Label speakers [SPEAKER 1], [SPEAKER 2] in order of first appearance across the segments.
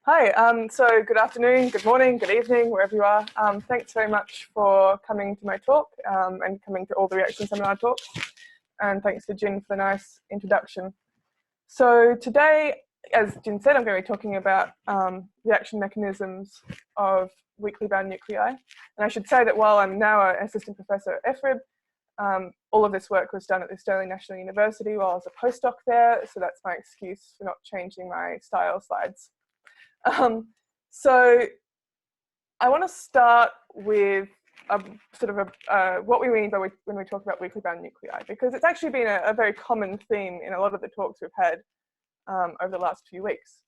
[SPEAKER 1] Hi, so good afternoon, good morning, good evening, wherever you are. Thanks very much for coming to my talk and coming to all the reaction seminar talks. And thanks to Jin for the nice introduction. So today, as Jin said, I'm going to be talking about reaction mechanisms of weakly bound nuclei. And I should say that while I'm now an assistant professor at FRIB, all of this work was done at the Australian National University while I was a postdoc there. So that's my excuse for not changing my style slides. So I want to start with what we mean by when we talk about weakly bound nuclei, because it's actually been a very common theme in a lot of the talks we've had over the last few weeks.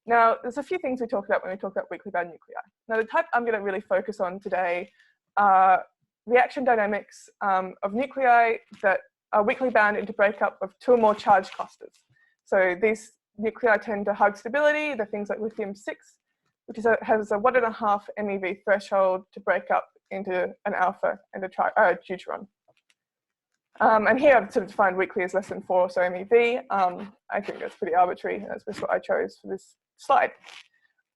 [SPEAKER 1] Now, there's a few things we talk about when we talk about weakly bound nuclei. Now, the type I'm going to really focus on today are reaction dynamics of nuclei that are weakly bound into breakup of two or more charge clusters. So these nuclei tend to hug stability. They're things like lithium-6, which has a 1.5 MeV threshold to break up into an alpha and a deuteron. And here I've sort of defined weakly as less than 4 or so MeV. I think that's pretty arbitrary. That's just what I chose for this slide.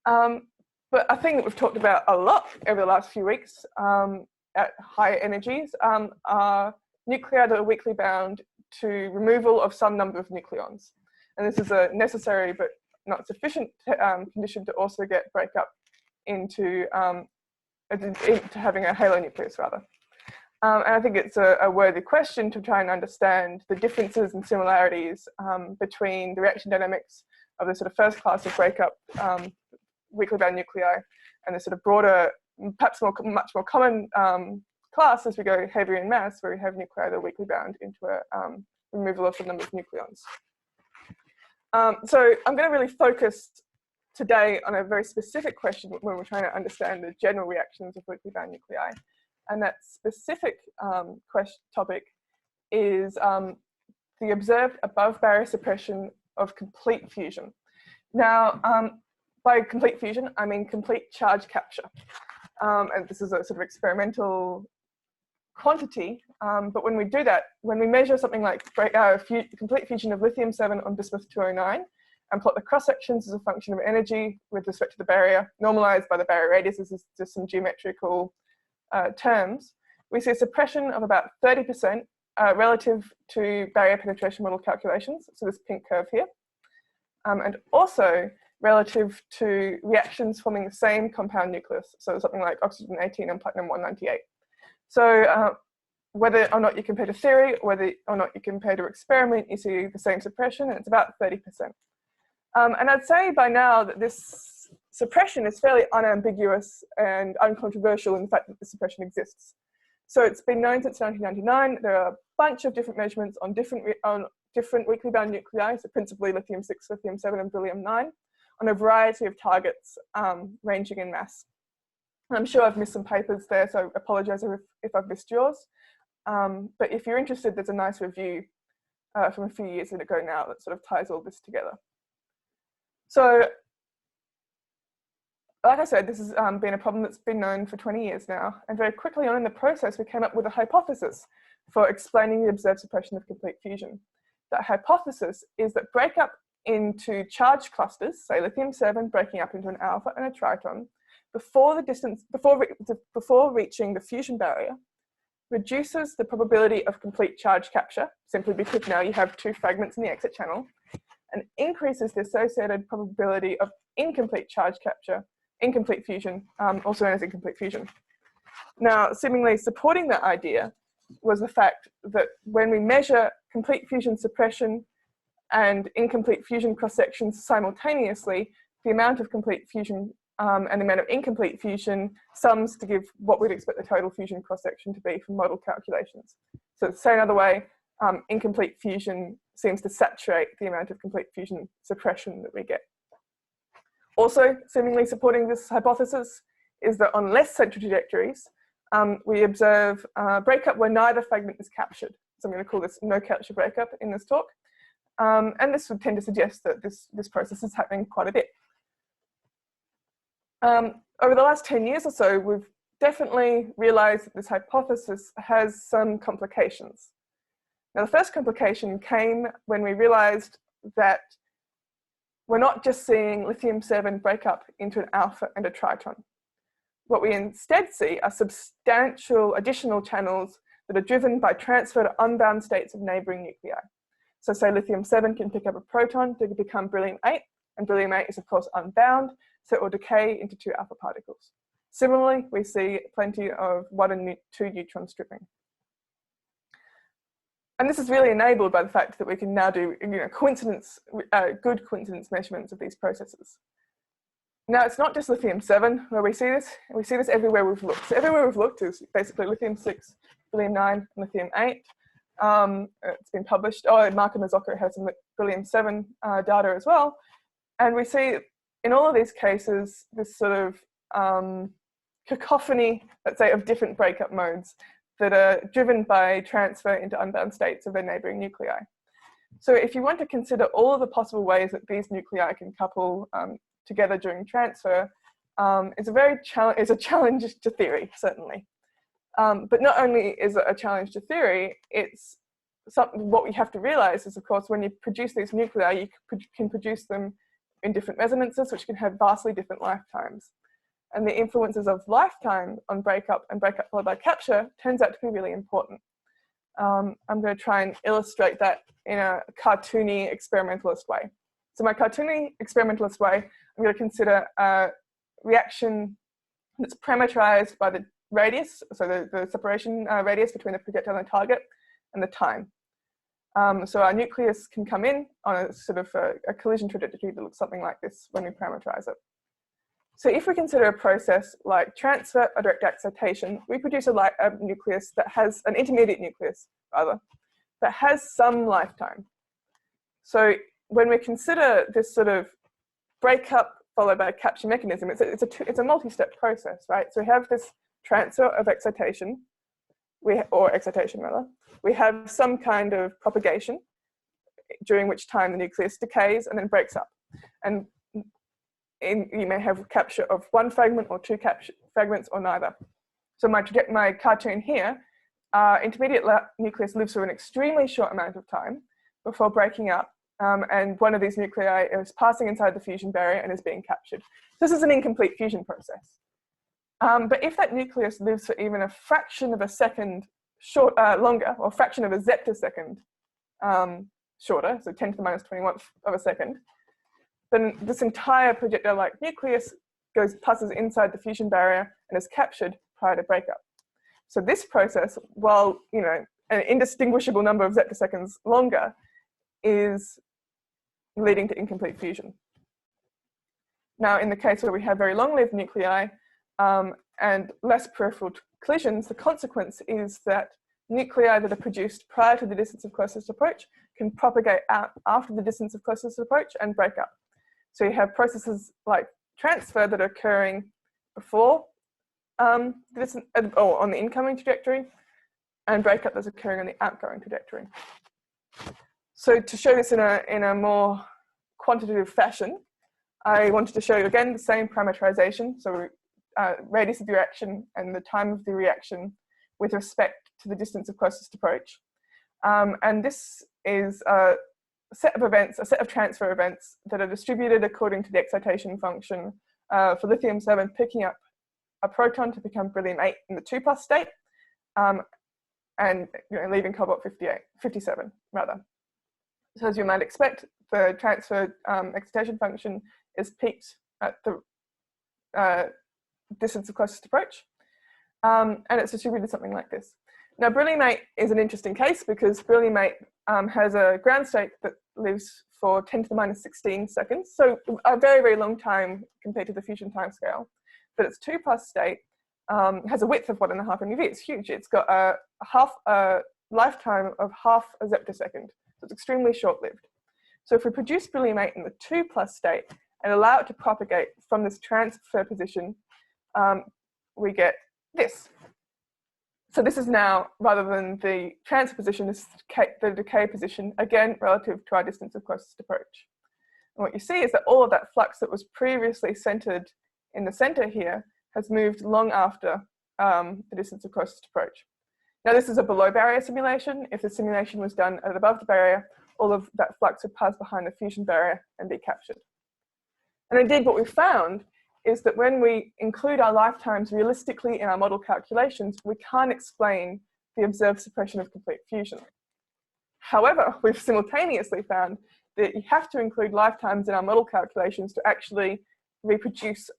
[SPEAKER 1] But a thing that we've talked about a lot over the last few weeks at higher energies are nuclei that are weakly bound to removal of some number of nucleons. And this is a necessary but not sufficient condition to also get breakup into having a halonucleus, rather. And I think it's a worthy question to try and understand the differences and similarities between the reaction dynamics of the sort of first class of breakup weakly bound nuclei and the sort of broader, perhaps much more common class as we go heavier in mass, where we have nuclei that are weakly bound into a removal of the number of nucleons. So I'm going to really focus today on a very specific question when we're trying to understand the general reactions of weakly bound nuclei. And that specific topic is the observed above barrier suppression of complete fusion. Now, by complete fusion, I mean complete charge capture. And this is a sort of experimental quantity, but when we do that, when we measure something like complete fusion of lithium-7 on bismuth-209 and plot the cross-sections as a function of energy with respect to the barrier, normalized by the barrier radius, this is just some geometrical terms, we see a suppression of about 30% relative to barrier penetration model calculations, so this pink curve here, and also relative to reactions forming the same compound nucleus, so something like oxygen-18 and platinum-198. So whether or not you compare to theory, whether or not you compare to experiment, you see the same suppression, and it's about 30%. And I'd say by now that this suppression is fairly unambiguous and uncontroversial in the fact that the suppression exists. So it's been known since 1999. There are a bunch of different measurements on different weakly bound nuclei, so principally lithium-6, lithium-7, and beryllium-9, on a variety of targets ranging in mass. I'm sure I've missed some papers there, so I apologize if I've missed yours. But if you're interested, there's a nice review from a few years ago now that sort of ties all this together. So, like I said, this has been a problem that's been known for 20 years now. And very quickly on in the process, we came up with a hypothesis for explaining the observed suppression of complete fusion. That hypothesis is that breakup into charge clusters, say lithium-7 breaking up into an alpha and a triton, before reaching the fusion barrier, reduces the probability of complete charge capture, simply because now you have two fragments in the exit channel, and increases the associated probability of incomplete charge capture, incomplete fusion, also known as incomplete fusion. Now, seemingly supporting that idea was the fact that when we measure complete fusion suppression and incomplete fusion cross-sections simultaneously, the amount of complete fusion and the amount of incomplete fusion sums to give what we'd expect the total fusion cross-section to be from model calculations. So to say another way, incomplete fusion seems to saturate the amount of complete fusion suppression that we get. Also, seemingly supporting this hypothesis is that on less central trajectories, we observe breakup where neither fragment is captured. So I'm going to call this no capture breakup in this talk. And this would tend to suggest that this process is happening quite a bit. Over the last 10 years or so, we've definitely realized that this hypothesis has some complications. Now, the first complication came when we realized that we're not just seeing lithium-7 break up into an alpha and a triton. What we instead see are substantial additional channels that are driven by transfer to unbound states of neighboring nuclei. So say lithium-7 can pick up a proton to become beryllium-8, and beryllium-8 is of course unbound, so it will decay into 2 alpha particles. Similarly, we see plenty of 1 and 2 neutron stripping. And this is really enabled by the fact that we can now do good coincidence measurements of these processes. Now, it's not just lithium-7 where we see this everywhere we've looked. So everywhere we've looked is basically lithium-6, beryllium-9, and lithium-8. It's been published. Marco Mazzocco has some beryllium-7 data as well. And we see in all of these cases this sort of cacophony, let's say, of different breakup modes that are driven by transfer into unbound states of their neighboring nuclei. So if you want to consider all of the possible ways that these nuclei can couple together during transfer, it's a challenge to theory, certainly. But not only is it a challenge to theory, it's what we have to realize is, of course, when you produce these nuclei, you can produce them in different resonances, which can have vastly different lifetimes. And the influences of lifetime on breakup and breakup followed by capture turns out to be really important. I'm going to try and illustrate that in a cartoony experimentalist way. So my cartoony experimentalist way, I'm going to consider a reaction that's parameterized by the radius, so the separation radius between the projectile and the target, and the time. So our nucleus can come in on a sort of a collision trajectory that looks something like this when we parameterize it. So if we consider a process like transfer or direct excitation, we produce a nucleus that has an intermediate nucleus, rather, that has some lifetime. So when we consider this sort of breakup followed by capture mechanism, it's a multi-step process, right? So we have this transfer of excitation, or excitation rather. We have some kind of propagation, during which time the nucleus decays and then breaks up. And you may have capture of 1 fragment or 2 capture fragments or neither. So my cartoon here, intermediate nucleus lives for an extremely short amount of time before breaking up, and one of these nuclei is passing inside the fusion barrier and is being captured. This is an incomplete fusion process. But if that nucleus lives for even a fraction of a second longer, or a fraction of a zeptosecond shorter, so 10 to the minus 21th of a second, then this entire projectile-like nucleus passes inside the fusion barrier and is captured prior to breakup. So this process, while an indistinguishable number of zeptoseconds longer, is leading to incomplete fusion. Now, in the case where we have very long-lived nuclei and less peripheral collisions, the consequence is that nuclei that are produced prior to the distance of closest approach can propagate out after the distance of closest approach and break up. So you have processes like transfer that are occurring before on the incoming trajectory, and breakup that's occurring on the outgoing trajectory. So to show this in a more quantitative fashion, I wanted to show you again the same parameterization, so radius of the reaction and the time of the reaction with respect to the distance of closest approach. And this is a set of transfer events that are distributed according to the excitation function for lithium-7 picking up a proton to become beryllium-8 in the 2+ state, and leaving cobalt-57 rather. So as you might expect, the transfer excitation function is peaked at the distance of closest approach, and it's distributed something like this. Now, beryllium-8 is an interesting case because beryllium-8 has a ground state that lives for 10 to the minus 16 seconds, so a very, very long time compared to the fusion timescale. But its 2+ state has a width of 1.5 MeV. It's huge. It's got a lifetime of half a zeptosecond, so it's extremely short-lived. So if we produce beryllium-8 in the 2+ state and allow it to propagate from this transfer position, we get this. So this is now, rather than the transfer position, this is the decay position, again, relative to our distance of closest approach. And what you see is that all of that flux that was previously centered in the center here has moved long after the distance of closest approach. Now, this is a below barrier simulation. If the simulation was done at above the barrier, all of that flux would pass behind the fusion barrier and be captured. And indeed, what we found is that when we include our lifetimes realistically in our model calculations, we can't explain the observed suppression of complete fusion. However, we've simultaneously found that you have to include lifetimes in our model calculations to actually reproduce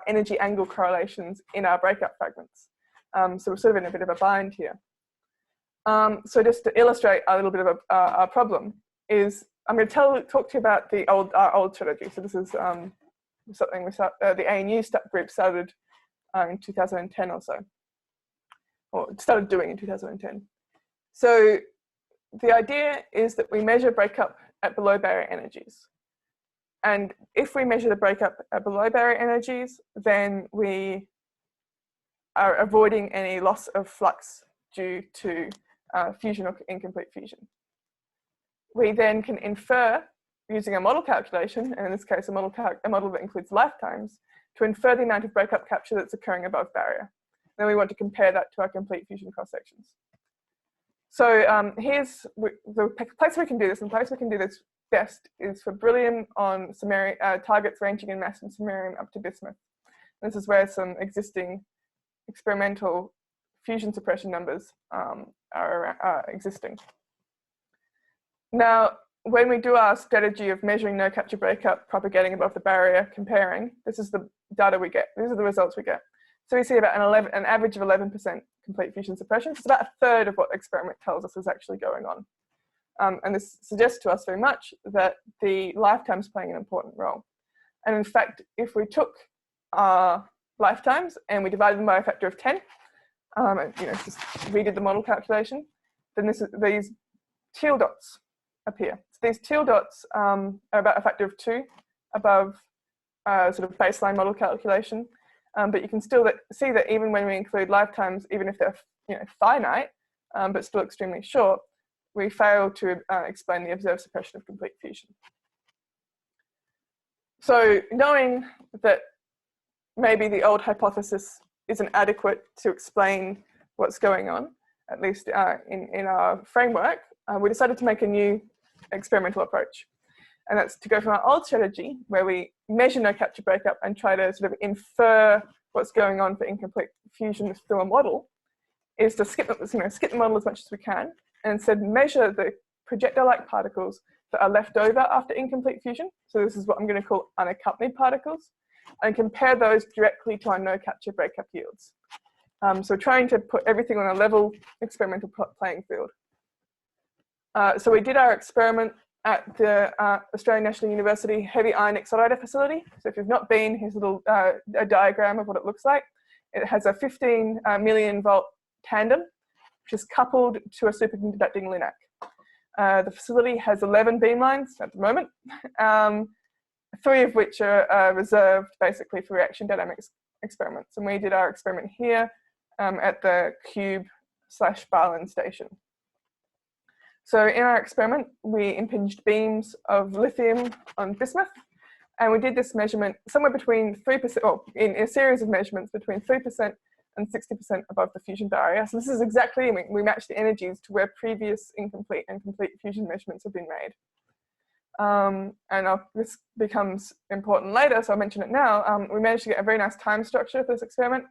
[SPEAKER 1] energy angle correlations in our breakup fragments. So we're sort of in a bit of a bind here. So just to illustrate a little bit of a problem is, I'm going to talk to you about our old strategy. So this is something the ANU group started in 2010 or so, or started doing in 2010. So the idea is that we measure breakup at below barrier energies. And if we measure the breakup at below barrier energies, then we are avoiding any loss of flux due to fusion or incomplete fusion. We then can infer, using a model calculation, and in this case a model that includes lifetimes, to infer the amount of breakup capture that's occurring above barrier. Then we want to compare that to our complete fusion cross-sections. So here's the place we can do this, and the place we can do this best is for beryllium on targets ranging in mass from samarium up to bismuth. This is where some existing experimental fusion suppression numbers are existing. Now, when we do our strategy of measuring no capture breakup, propagating above the barrier, comparing, this is the data we get. These are the results we get. So we see about an average of 11% complete fusion suppression. It's about a third of what the experiment tells us is actually going on. And this suggests to us very much that the lifetimes playing an important role. And in fact, if we took our lifetimes and we divided them by a factor of 10, and just redid the model calculation, then these teal dots appear. So these teal dots are about a factor of 2 above sort of baseline model calculation. But you can still see that even when we include lifetimes, even if they're finite, but still extremely short, we fail to explain the observed suppression of complete fusion. So knowing that maybe the old hypothesis isn't adequate to explain what's going on, at least in our framework, we decided to make a new experimental approach. And that's to go from our old strategy, where we measure no capture breakup and try to sort of infer what's going on for incomplete fusion through a model, is to skip the model as much as we can, and instead measure the projectile-like particles that are left over after incomplete fusion. So this is what I'm going to call unaccompanied particles, and compare those directly to our no capture breakup yields. So trying to put everything on a level experimental playing field. So we did our experiment at the Australian National University Heavy Iron Accelerator Facility. So if you've not been, here's a diagram of what it looks like. It has a 15 million volt tandem, which is coupled to a superconducting linac. The facility has 11 beamlines at the moment, 3 of which are reserved basically for reaction dynamics experiments. And we did our experiment here at the Cube/Barlin station. So in our experiment, we impinged beams of lithium on bismuth, and we did this measurement somewhere between 3%, or in a series of measurements between 3% and 60% above the fusion barrier. So this is exactly, we matched the energies to where previous incomplete and complete fusion measurements have been made. And this becomes important later, so I'll mention it now. We managed to get a very nice time structure for this experiment.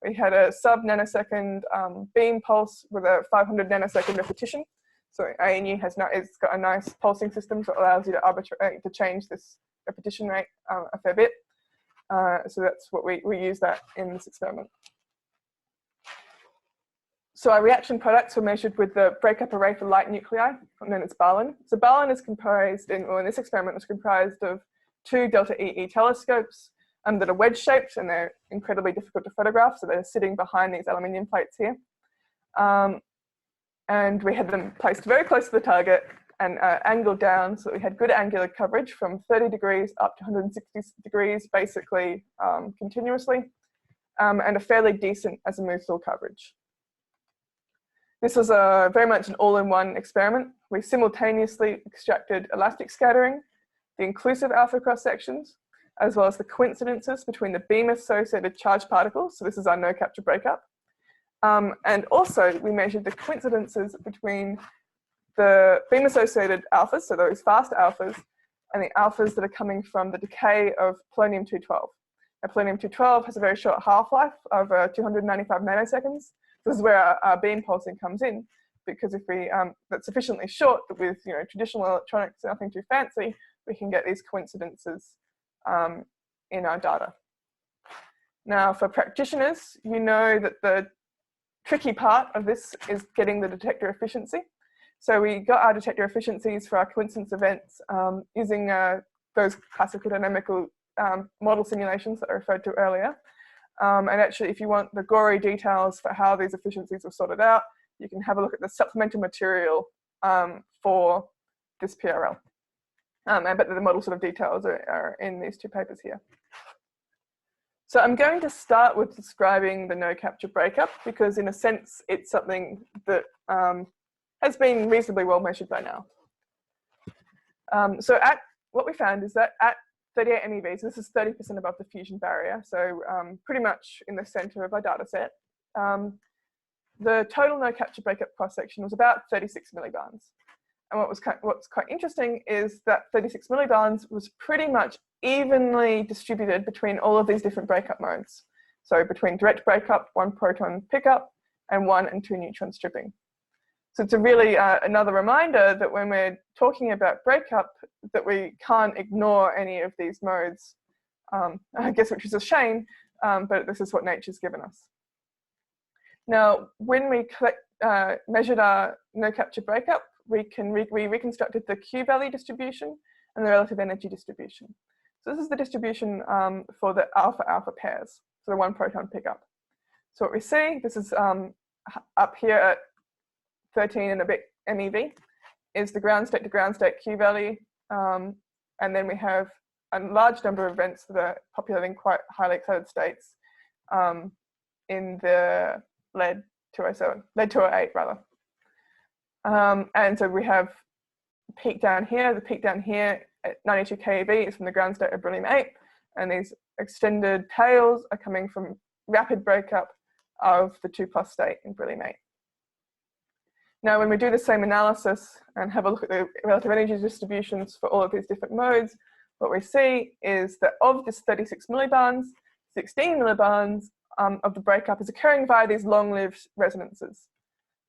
[SPEAKER 1] We had a sub-nanosecond beam pulse with a 500 nanosecond repetition. So ANU it's got a nice pulsing system that allows you to change this repetition rate a fair bit. So that's what we use that in this experiment. So our reaction products were measured with the breakup array for light nuclei, known as Barlin. So Barlin is comprised, in this experiment, was comprised of 2 delta EE telescopes that are wedge-shaped, and they're incredibly difficult to photograph. So they're sitting behind these aluminium plates here. And we had them placed very close to the target and angled down, so we had good angular coverage from 30 degrees up to 160 degrees, basically continuously, and a fairly decent azimuthal coverage. This was very much an all-in-one experiment. We simultaneously extracted elastic scattering, the inclusive alpha cross-sections, as well as the coincidences between the beam-associated charged particles. So this is our no capture breakup. And also we measured the coincidences between the beam-associated alphas, so those fast alphas, and the alphas that are coming from the decay of polonium-212. Now, polonium-212 has a very short half-life of 295 nanoseconds. This is where our beam pulsing comes in, because if we that's sufficiently short that with traditional electronics, nothing too fancy, we can get these coincidences in our data. Now, for practitioners, you know that the tricky part of this is getting the detector efficiency. So we got our detector efficiencies for our coincidence events using those classical dynamical model simulations that I referred to earlier. And actually, if you want the gory details for how these efficiencies are sorted out, you can have a look at the supplemental material for this PRL. But the model sort of details are in these two papers here. So I'm going to start with describing the no capture breakup, because in a sense, it's something that has been reasonably well measured by now. So what we found is that at 38 MeVs, this is 30% above the fusion barrier, so pretty much in the center of our data set. The total no capture breakup cross section was about 36 millibarns. And what's quite interesting is that 36 millibarns was pretty much evenly distributed between all of these different breakup modes. So between direct breakup, 1 proton pickup, and 1 and 2 neutron stripping. So it's a really another reminder that when we're talking about breakup, that we can't ignore any of these modes, I guess, which is a shame, but this is what nature's given us. Now, when we measured our no capture breakup, we reconstructed the Q-value distribution and the relative energy distribution. So this is the distribution for the alpha-alpha pairs, so the 1 proton pickup. So what we see, this is up here at 13 and a bit MeV, is the ground state to ground state Q-value, and then we have a large number of events that are populating quite highly excited states in the lead 208 rather. And so we have peak down here. The peak down here at 92 keV is from the ground state of beryllium-8, and these extended tails are coming from rapid breakup of the 2+ state in beryllium-8. Now, when we do the same analysis and have a look at the relative energy distributions for all of these different modes, what we see is that of this 36 millibarns, 16 millibarns of the breakup is occurring via these long-lived resonances.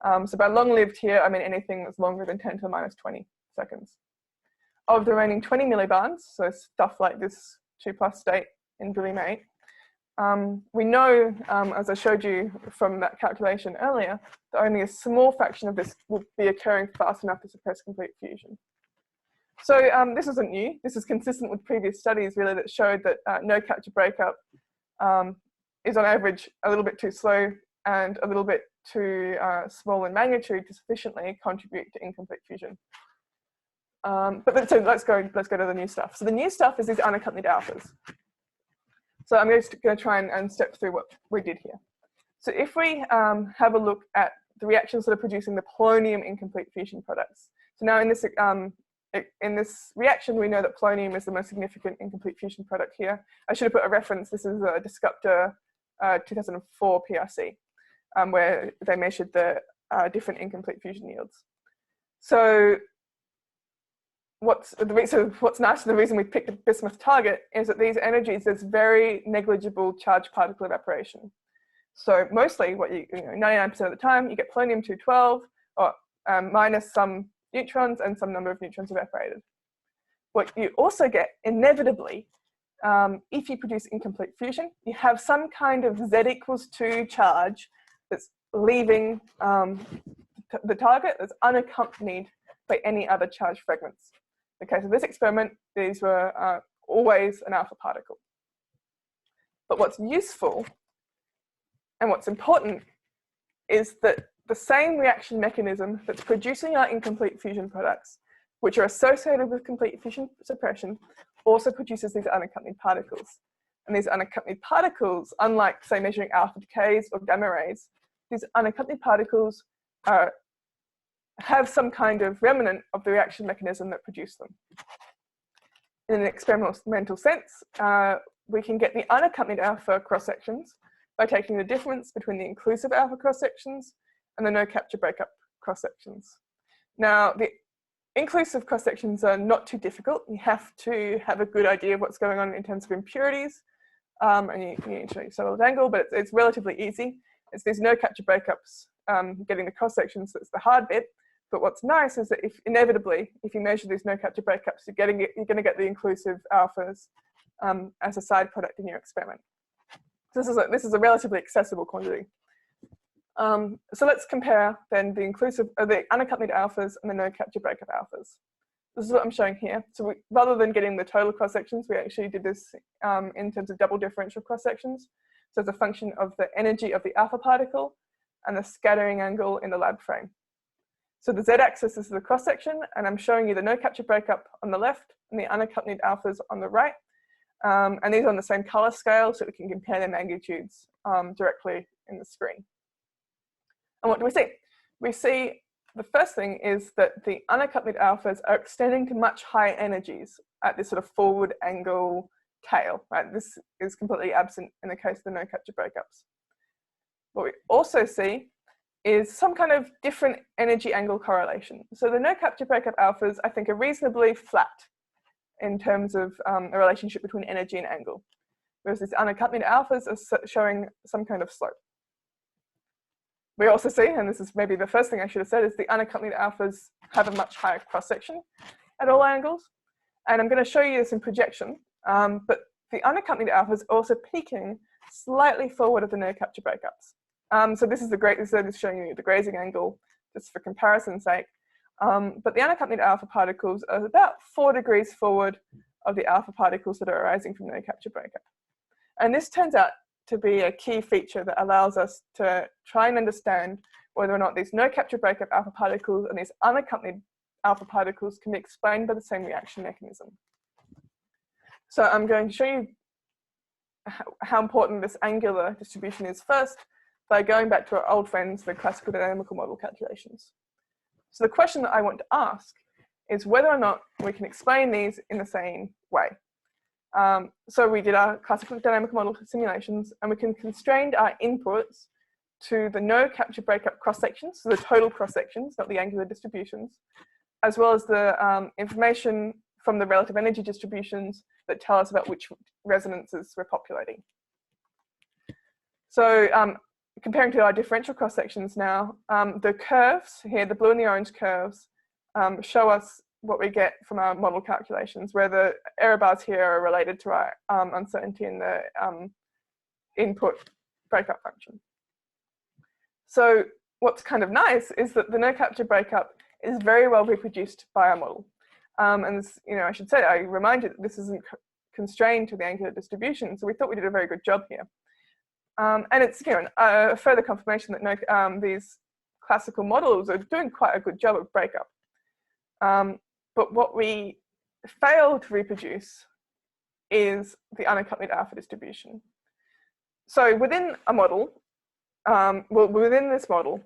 [SPEAKER 1] So by long-lived here, I mean anything that's longer than 10 to the minus 20 seconds. Of the remaining 20 millibarns, so stuff like this 2+ state in beryllium-8, we know, as I showed you from that calculation earlier, that only a small fraction of this will be occurring fast enough to suppress complete fusion. So this isn't new. This is consistent with previous studies, really, that showed that no capture breakup is on average a little bit too slow and a little bit too small in magnitude to sufficiently contribute to incomplete fusion. So let's go to the new stuff. So the new stuff is these unaccompanied alphas. So I'm just going to try and step through what we did here. So if we have a look at the reactions that are producing the polonium incomplete fusion products. So now in this reaction, we know that polonium is the most significant incomplete fusion product here. I should have put a reference. This is a Discuptor 2004 PRC, where they measured the different incomplete fusion yields. So what's nice, the reason we picked a bismuth target is that these energies, there's very negligible charged particle evaporation. So mostly, 99% of the time, you get polonium-212, or minus some neutrons and some number of neutrons evaporated. What you also get, inevitably, if you produce incomplete fusion, you have some kind of Z=2 charge that's leaving the target that's unaccompanied by any other charged fragments. In the case of this experiment, these were always an alpha particle. But what's useful and what's important is that the same reaction mechanism that's producing our incomplete fusion products, which are associated with complete fusion suppression, also produces these unaccompanied particles. And these unaccompanied particles, unlike, say, measuring alpha decays or gamma rays, these unaccompanied particles have some kind of remnant of the reaction mechanism that produced them. In an experimental sense, we can get the unaccompanied alpha cross-sections by taking the difference between the inclusive alpha cross-sections and the no capture breakup cross-sections. Now, the inclusive cross-sections are not too difficult. You have to have a good idea of what's going on in terms of impurities, and you need to show the angle, but it's relatively easy. It's these no capture breakups, getting the cross-sections, that's the hard bit. But what's nice is that if inevitably, if you measure these no capture breakups, you're going to get the inclusive alphas as a side product in your experiment. So this is a relatively accessible quantity. So let's compare then the unaccompanied alphas and the no capture breakup alphas. This is what I'm showing here. So rather than getting the total cross sections, we actually did this in terms of double differential cross sections. So it's a function of the energy of the alpha particle and the scattering angle in the lab frame. So the z-axis is the cross section, and I'm showing you the no capture breakup on the left and the unaccompanied alphas on the right. And these are on the same color scale, so we can compare their magnitudes directly in the screen. And what do we see? We see the first thing is that the unaccompanied alphas are extending to much higher energies at this sort of forward angle tail, right? This is completely absent in the case of the no capture breakups. What we also see is some kind of different energy angle correlation. So the no capture breakup alphas, I think, are reasonably flat in terms of a relationship between energy and angle, whereas these unaccompanied alphas are showing some kind of slope. We also see, and this is maybe the first thing I should have said, is the unaccompanied alphas have a much higher cross-section at all angles. And I'm going to show you this in projection, but the unaccompanied alphas are also peaking slightly forward of the no capture breakups. So this is showing you the grazing angle, just for comparison's sake. But the unaccompanied alpha particles are about 4 degrees forward of the alpha particles that are arising from no capture breakup. And this turns out to be a key feature that allows us to try and understand whether or not these no capture breakup alpha particles and these unaccompanied alpha particles can be explained by the same reaction mechanism. So I'm going to show you how important this angular distribution is first by going back to our old friends, the classical dynamical model calculations. So the question that I want to ask is whether or not we can explain these in the same way. So we did our classical dynamical model simulations, and we can constrain our inputs to the no capture breakup cross sections, so the total cross sections, not the angular distributions, as well as the information from the relative energy distributions that tell us about which resonances we're populating. So comparing to our differential cross sections now, the curves here, the blue and the orange curves, show us what we get from our model calculations, where the error bars here are related to our uncertainty in the input breakup function. So what's kind of nice is that the no capture breakup is very well reproduced by our model. And this, I should say, I remind you that this isn't constrained to the angular distribution, so we thought we did a very good job here. And it's a further confirmation that these classical models are doing quite a good job of breakup. But what we fail to reproduce is the unaccompanied alpha distribution. So within a model, within this model,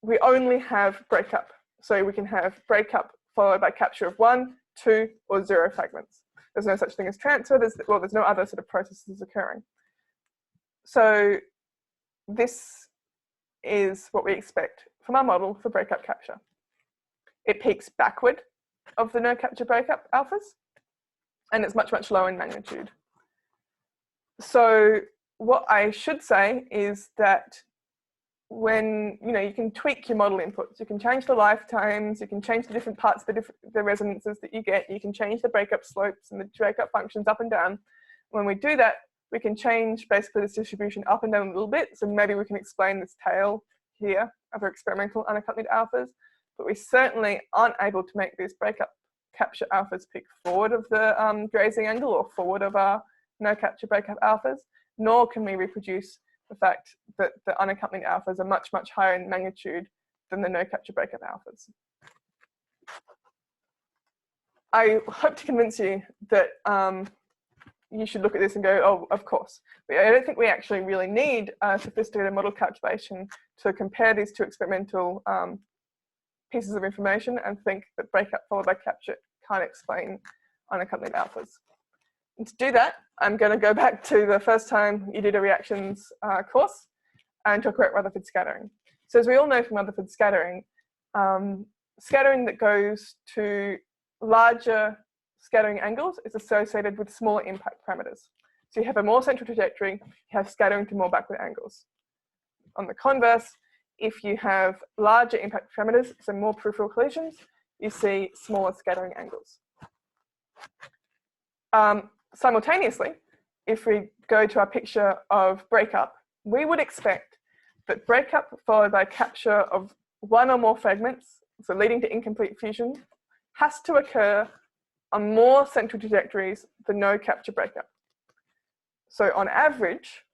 [SPEAKER 1] we only have breakup. So we can have breakup followed by capture of 1, 2, or 0 fragments. There's no such thing as transfer. There's no other sort of processes occurring. So this is what we expect from our model for breakup capture. It peaks backward of the no capture breakup alphas, and it's much, much lower in magnitude. So what I should say is that when, you can tweak your model inputs, you can change the lifetimes, you can change the different parts of the resonances that you get, you can change the breakup slopes and the breakup functions up and down. When we do that, we can change basically this distribution up and down a little bit. So maybe we can explain this tail here of our experimental unaccompanied alphas, but we certainly aren't able to make these breakup capture alphas peak forward of the grazing angle or forward of our no capture breakup alphas, nor can we reproduce the fact that the unaccompanied alphas are much, much higher in magnitude than the no capture breakup alphas. I hope to convince you that you should look at this and go, oh, of course. But I don't think we actually really need a sophisticated model calculation to compare these two experimental pieces of information and think that breakup followed by capture can't explain unaccompanied alphas. And to do that, I'm going to go back to the first time you did a reactions course and talk about Rutherford scattering. So as we all know from Rutherford scattering, scattering that goes to larger scattering angles is associated with smaller impact parameters. So you have a more central trajectory, you have scattering to more backward angles. On the converse, if you have larger impact parameters, so more peripheral collisions, you see smaller scattering angles. Simultaneously, if we go to our picture of breakup, we would expect that breakup followed by capture of one or more fragments, so leading to incomplete fusion, has to occur on more central trajectories than no capture breakup. So on average,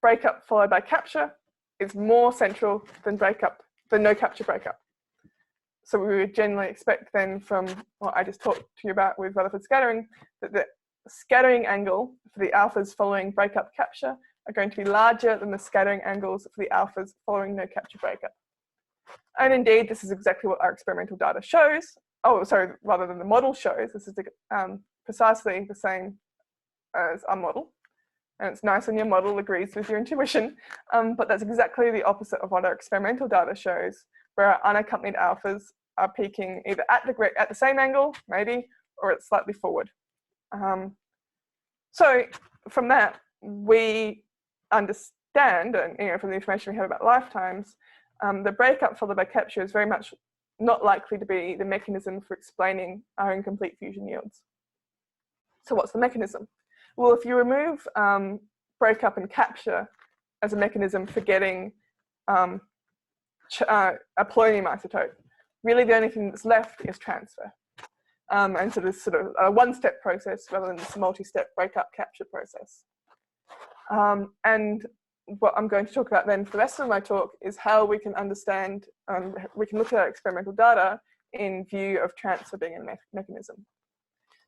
[SPEAKER 1] breakup followed by capture is more central than no capture breakup. So we would generally expect then from what I just talked to you about with Rutherford scattering, that the scattering angle for the alphas following breakup capture are going to be larger than the scattering angles for the alphas following no capture breakup. And indeed, this is exactly what our experimental data shows. Oh, sorry, rather than the model shows, this is precisely the same as our model. And it's nice when your model agrees with your intuition, but that's exactly the opposite of what our experimental data shows, where our unaccompanied alphas are peaking either at the same angle, maybe, or it's slightly forward. So from that, we understand, and from the information we have about lifetimes, the breakup followed by capture is very much not likely to be the mechanism for explaining our incomplete fusion yields. So what's the mechanism? Well, if you remove breakup and capture as a mechanism for getting a polonium isotope, really the only thing that's left is transfer. And so this sort of a one-step process rather than this multi-step breakup capture process. And what I'm going to talk about then for the rest of my talk is how we can understand, we can look at our experimental data in view of transfer being a mechanism.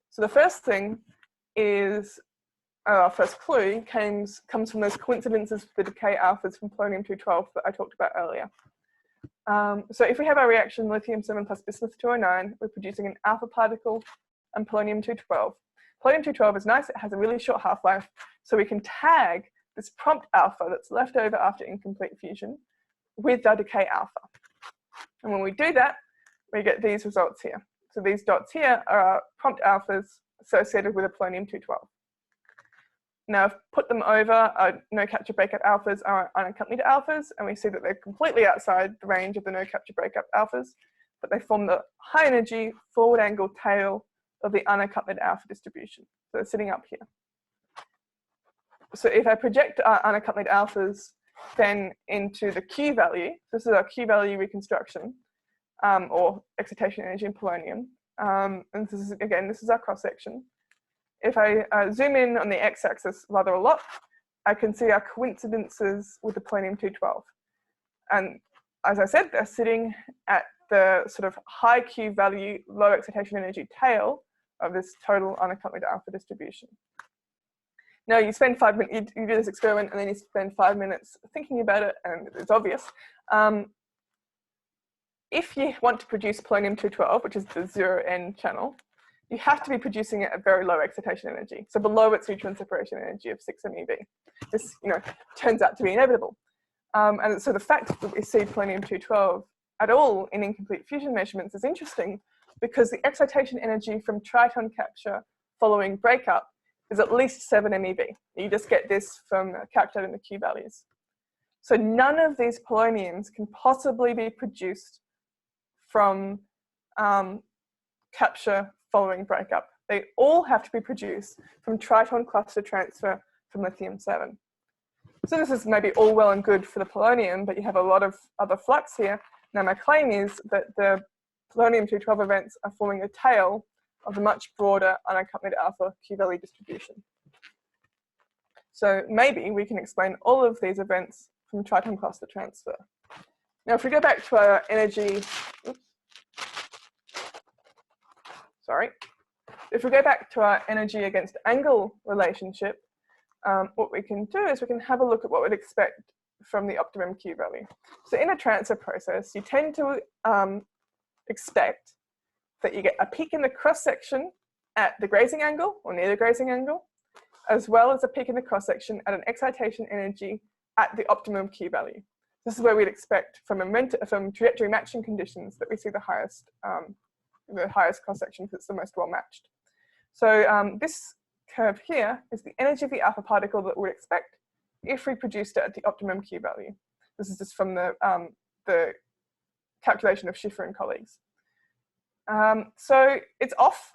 [SPEAKER 1] So the first thing is, our first clue comes from those coincidences with the decay alphas from polonium-212 that I talked about earlier. So if we have our reaction lithium-7 plus bismuth-209, we're producing an alpha particle and polonium-212. Polonium-212 is nice, it has a really short half-life, so we can tag this prompt alpha that's left over after incomplete fusion with our decay alpha. And when we do that, we get these results here. So these dots here are our prompt alphas associated with a polonium-212. Now I've put them over our no capture breakup alphas, our unaccompanied alphas, and we see that they're completely outside the range of the no capture breakup alphas, but they form the high energy forward angle tail of the unaccompanied alpha distribution. So they're sitting up here. So if I project our unaccompanied alphas then into the Q value, this is our Q value reconstruction, or excitation energy in polonium, and this is our cross section. If I zoom in on the x-axis rather a lot, I can see our coincidences with the polonium-212. And as I said, they're sitting at the sort of high Q value, low excitation energy tail of this total unaccompanied alpha distribution. Now you spend 5 minutes, you do this experiment and then you spend 5 minutes thinking about it, and it's obvious. If you want to produce polonium-212, which is the 0N channel, you have to be producing it at very low excitation energy, so below its neutron separation energy of 6 MeV. This, turns out to be inevitable. And so the fact that we see polonium-212 at all in incomplete fusion measurements is interesting, because the excitation energy from triton capture following breakup is at least 7 MeV. You just get this from calculating the Q values. So none of these poloniums can possibly be produced from capture following breakup. They all have to be produced from triton cluster transfer from lithium-7. So this is maybe all well and good for the polonium, but you have a lot of other flux here. Now my claim is that the polonium-212 events are forming a tail of a much broader unaccompanied alpha Q-value distribution. So maybe we can explain all of these events from triton cluster transfer. Now if we go back to our energy, if we go back to our energy against angle relationship, what we can do is we can have a look at what we'd expect from the optimum Q value. So in a transfer process, you tend to expect that you get a peak in the cross section at the grazing angle or near the grazing angle, as well as a peak in the cross section at an excitation energy at the optimum Q value. This is where we'd expect from trajectory matching conditions that we see the highest cross-section because it's the most well matched. So this curve here is the energy of the alpha particle that we'd expect if we produced it at the optimum Q value. This is just from the calculation of Schiffer and colleagues. So it's off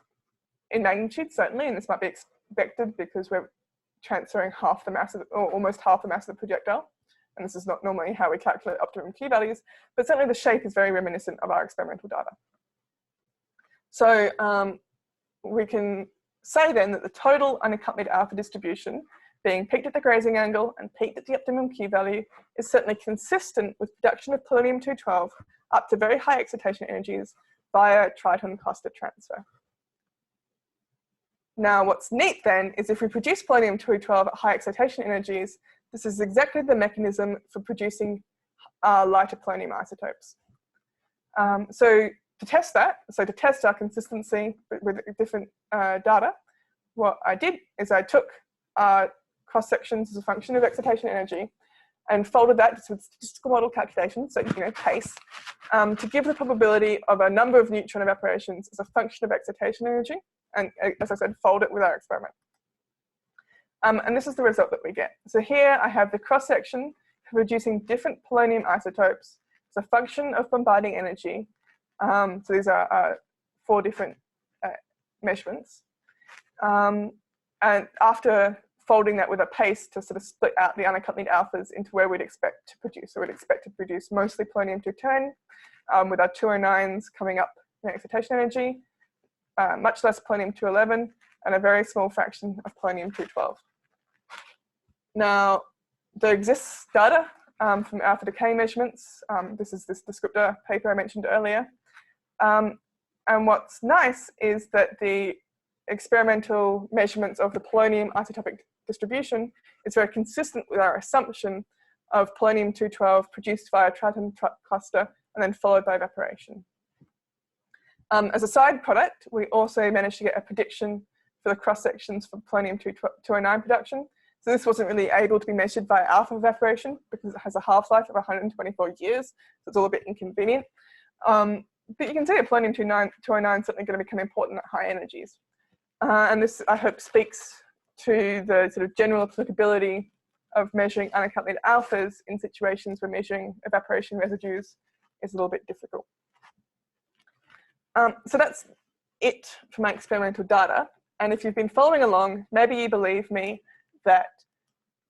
[SPEAKER 1] in magnitude, certainly, and this might be expected because we're transferring half the mass or almost half the mass of the projectile. And this is not normally how we calculate optimum Q values, but certainly the shape is very reminiscent of our experimental data. So we can say then that the total unaccompanied alpha distribution, being peaked at the grazing angle and peaked at the optimum Q value, is certainly consistent with production of polonium-212 up to very high excitation energies via triton cluster transfer. Now, what's neat then is if we produce polonium-212 at high excitation energies, this is exactly the mechanism for producing lighter polonium isotopes. So to test that, to test our consistency with different data, what I did is I took cross sections as a function of excitation energy and folded that just with statistical model calculations, so PACE, to give the probability of a number of neutron evaporations as a function of excitation energy, and as I said, fold it with our experiment. And this is the result that we get. So here I have the cross section for producing different polonium isotopes as a function of bombarding energy. So these are 4 different measurements. And after folding that with a paste to sort of split out the unaccompanied alphas into where we'd expect to produce. So we'd expect to produce mostly polonium-210 with our 209s coming up in excitation energy, much less polonium-211, and a very small fraction of polonium-212. Now, there exists data from alpha decay measurements. This is this descriptor paper I mentioned earlier. And what's nice is that the experimental measurements of the polonium isotopic distribution is very consistent with our assumption of polonium-212 produced via triton cluster and then followed by evaporation. As a side product, we also managed to get a prediction for the cross sections for polonium-209 production. So this wasn't really able to be measured by alpha evaporation because it has a half-life of 124 years, so it's all a bit inconvenient. But you can see that polonium-209 is certainly going to become important at high energies. And this, I hope, speaks to the sort of general applicability of measuring unaccompanied alphas in situations where measuring evaporation residues is a little bit difficult. So that's it for my experimental data. And if you've been following along, maybe you believe me that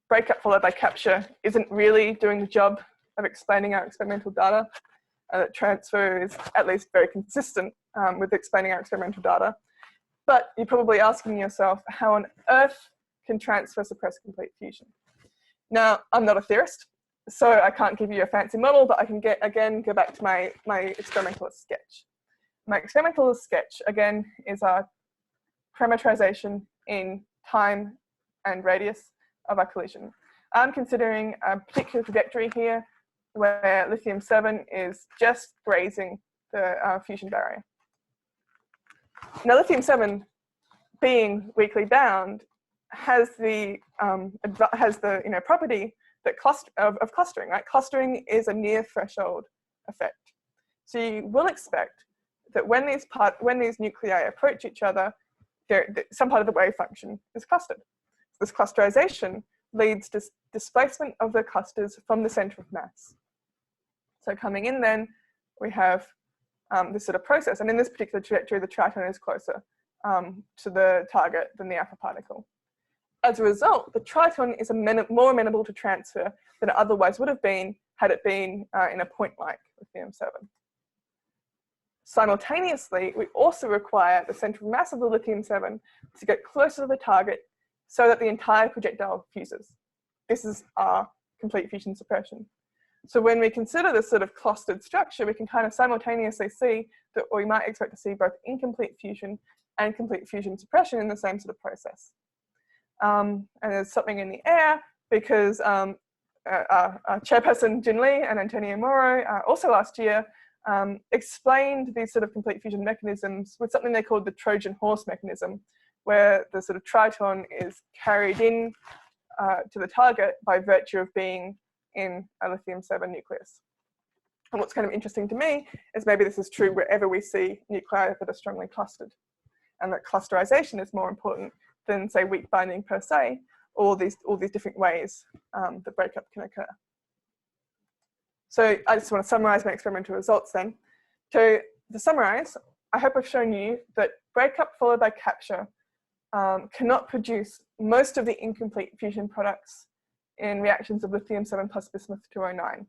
[SPEAKER 1] breakup followed by capture isn't really doing the job of explaining our experimental data, and that transfer is at least very consistent with explaining our experimental data. But you're probably asking yourself, how on earth can transfer suppress complete fusion? Now, I'm not a theorist, so I can't give you a fancy model, but I can go back to my experimentalist sketch. My experimentalist sketch, again, is our parameterization in time and radius of our collision. I'm considering a particular trajectory here where lithium-7 is just grazing the fusion barrier. Now, lithium-7, being weakly bound, has the property that of clustering. Right? Clustering is a near threshold effect. So you will expect that when these nuclei approach each other, some part of the wave function is clustered. This clusterization leads to displacement of the clusters from the center of mass. So coming in then, we have this sort of process. And in this particular trajectory, the triton is closer to the target than the alpha particle. As a result, the triton is more amenable to transfer than it otherwise would have been had it been in a point like lithium-7. Simultaneously, we also require the central mass of the lithium-7 to get closer to the target so that the entire projectile fuses. This is our complete fusion suppression. So when we consider this sort of clustered structure, we can kind of simultaneously see that we might expect to see both incomplete fusion and complete fusion suppression in the same sort of process. And there's something in the air because our chairperson Jin Lee and Antonio Moro also last year explained these sort of complete fusion mechanisms with something they called the Trojan horse mechanism, where the sort of triton is carried in to the target by virtue of being in a lithium-7 nucleus. And what's kind of interesting to me is maybe this is true wherever we see nuclei that are strongly clustered, and that clusterization is more important than, say, weak binding per se, all these different ways that breakup can occur. So I just want to summarize my experimental results then. To summarize, I hope I've shown you that breakup followed by capture cannot produce most of the incomplete fusion products in reactions of lithium-7 plus bismuth-209.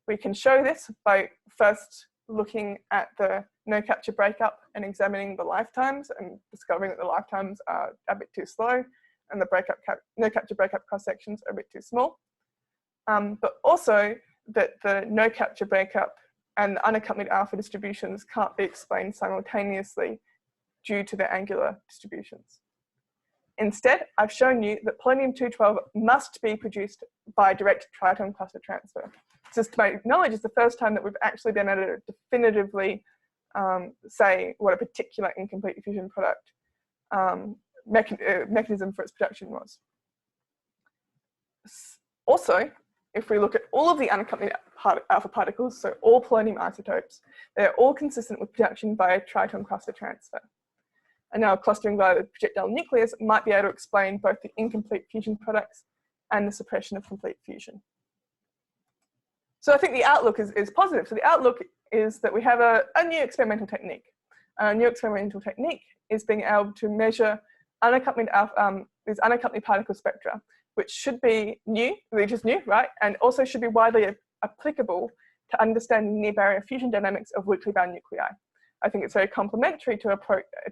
[SPEAKER 1] We can show this by first looking at the no capture breakup and examining the lifetimes and discovering that the lifetimes are a bit too slow and the no capture breakup cross sections are a bit too small. But also that the no capture breakup and the unaccompanied alpha distributions can't be explained simultaneously due to their angular distributions. Instead, I've shown you that polonium-212 must be produced by direct tritone cluster transfer. This, to my knowledge, is the first time that we've actually been able to definitively say what a particular incomplete fusion product mechanism for its production was. Also, if we look at all of the unaccompanied alpha particles, so all polonium isotopes, they're all consistent with production by a tritone cluster transfer. And now clustering via the projectile nucleus might be able to explain both the incomplete fusion products and the suppression of complete fusion. So I think the outlook is positive. So the outlook is that we have a new experimental technique. And a new experimental technique is being able to measure unaccompanied these unaccompanied particle spectra, which should be new, which is new, right? And also should be widely applicable to understanding near barrier fusion dynamics of weakly bound nuclei. I think it's very complementary to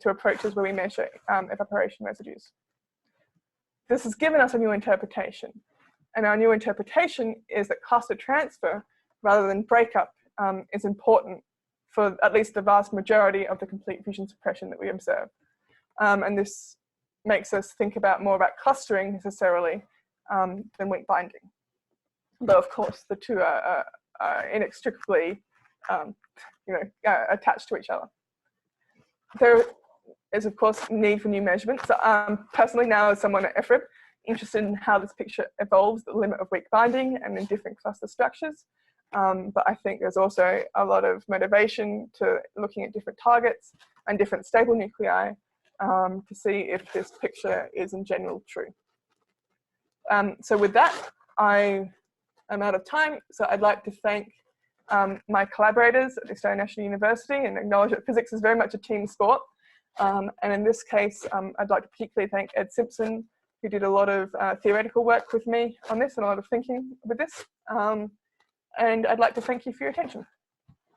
[SPEAKER 1] approaches where we measure evaporation residues. This has given us a new interpretation. And our new interpretation is that cluster transfer, rather than breakup, is important for at least the vast majority of the complete fusion suppression that we observe. And this makes us think about more about clustering necessarily than weak binding. Though of course the two are inextricably attached to each other. There is of course need for new measurements. Personally now as someone at EFRIB, interested in how this picture evolves at the limit of weak binding and in different cluster structures. But I think there's also a lot of motivation to looking at different targets and different stable nuclei to see if this picture is in general true. So with that, I am out of time. So I'd like to thank my collaborators at the Australian National University and acknowledge that physics is very much a team sport. And in this case, I'd like to particularly thank Ed Simpson, who did a lot of theoretical work with me on this and a lot of thinking with this. And I'd like to thank you for your attention.